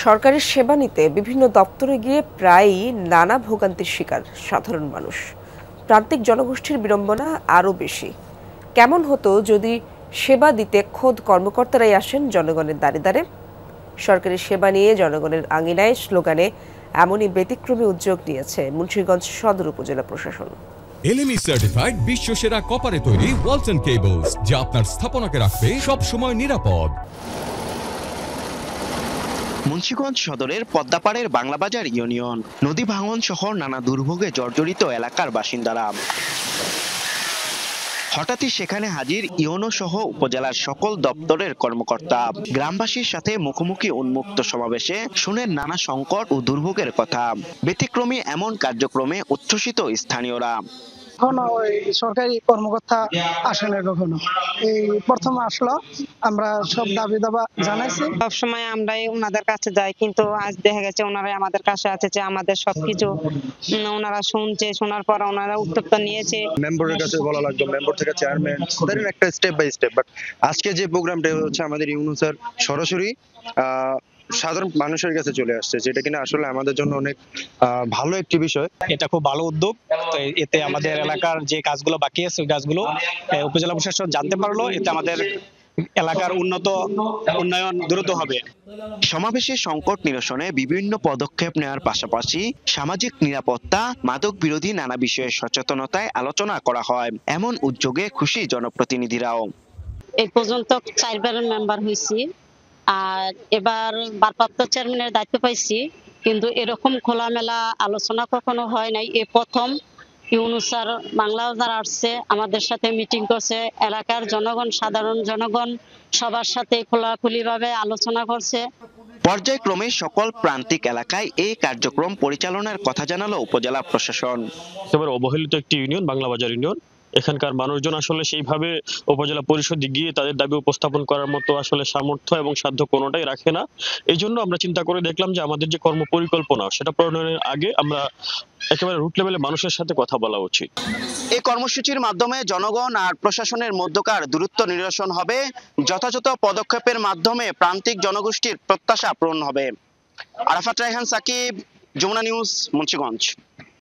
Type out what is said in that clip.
সরকারি সেবা নিতে বিভিন্ন দপ্তরে গিয়ে প্রায়ই নানা ভোগান্তির শিকার সাধারণ মানুষ। প্রান্তিক জনগোষ্ঠীর বিড়ম্বনা আরও বেশি। কেমন হতো যদি সেবা দিতে খোদ কর্মকর্তারাই আসেন জনগণের দ্বারে দ্বারে? সরকারি সেবা নিয়ে জনগণের আঙিনায় স্লোগানে এমনই ব্যতিক্রমী উদ্যোগ নিয়েছে মুন্সিগঞ্জ সদর উপজেলা প্রশাসন। এলএমই সার্টিফাইড বিশ্বসেরা কপারে তৈরি ওয়ালটন কেবলস, যা আপনার স্থাপনাকে রাখবে সব সময় নিরাপদ। মুন্সিগঞ্জ সদরের পদ্মাপাড়ের বাংলাবাজার ইউনিয়ন নদী ভাঙন সহ নানা দুর্ভোগে জর্জরিত এলাকার বাসিন্দারা। হঠাৎই সেখানে হাজির ইউনো সহ উপজেলার সকল দপ্তরের কর্মকর্তা। গ্রামবাসীর সাথে মুখোমুখি উন্মুক্ত সমাবেশে শুনেন নানা সংকট ও দুর্ভোগের কথা। ব্যতিক্রমী এমন কার্যক্রমে উচ্ছ্বসিত স্থানীয়রা। কখনো ওই সরকারি কর্মকর্তা আসে না, কখনো এই প্রথম আসলো। আমরা সব দাবি দাবা জানাইছি, সবসময় আমরাই ওনাদের কাছে যাই, কিন্তু আজ দেখা গেছে ওনারাই আমাদের কাছে আছে, যে আমাদের সবকিছু ওনারা শুনছে, শোনার পর ওনারা উদ্যোক্তা নিয়েছে। মেম্বারের কাছে বলা লাগবে, মেম্বার থেকে চেয়ারম্যান, তাদের একটা স্টেপ বাই স্টেপ। বাট আজকে যে প্রোগ্রামটা হচ্ছে আমাদের ইউনু স্যার সরাসরি সাধারণ মানুষের কাছে চলে আসছে, যেটা কিনা আসলে আমাদের জন্য অনেক ভালো একটি বিষয়। এটা খুব ভালো উদ্যোগ। তো এতে আমাদের এলাকার যে কাজগুলো বাকি আছে ওই কাজগুলো উপজেলা প্রশাসন জানতে পারলো, এতে আমাদের এলাকার উন্নয়ন দ্রুত হবে। সমাবেশে সংকট নিরসনে বিভিন্ন পদক্ষেপ নেওয়ার পাশাপাশি সামাজিক নিরাপত্তা, মাদক বিরোধী নানা বিষয়ে সচেতনতায় আলোচনা করা হয়। এমন উদ্যোগে খুশি জনপ্রতিনিধিরাও। এই পর্যন্ত 4বার মেম্বার হয়েছি, আর এবার ভারপ্রাপ্ত চেয়ারম্যানের দায়িত্ব পাইছি, কিন্তু এরকম খোলামেলা আলোচনা কখনো হয় নাই। এই প্রথম ইউনু স্যার বাংলাবাজার আসছে, আমাদের সাথে মিটিং করছে, এলাকার জনগণ, সাধারণ জনগণ সবার সাথে খোলাখুলিভাবে আলোচনা করছে। পর্যায়ক্রমে সকল প্রান্তিক এলাকায় এই কার্যক্রম পরিচালনার কথা জানালো উপজেলা প্রশাসন। একেবারে অবহেলিত একটি ইউনিয়ন বাংলাবাজার ইউনিয়ন। এখানকার মানুষজন আসলে সেইভাবে উপজেলা পরিষদে গিয়ে তাদের দাবি উপস্থাপন করার মতো আসলে সামর্থ্য এবং সাধ্য কোনোটাই রাখে না। এই জন্য আমরা চিন্তা করে দেখলাম যে আমাদের যে কর্ম পরিকল্পনা সেটা প্রণয়নের আগে আমরা একেবারে রুট লেভেলে মানুষের সাথে কথা বলা উচিত। এই কর্মসূচির মাধ্যমে জনগণ আর প্রশাসনের মধ্যকার দূরত্ব নিরসন হবে, যথাযথ পদক্ষেপের মাধ্যমে প্রান্তিক জনগোষ্ঠীর প্রত্যাশা পূরণ হবে। আরাফাত রায়হান, সাকিব, যমুনা নিউজ, মুন্সিগঞ্জ।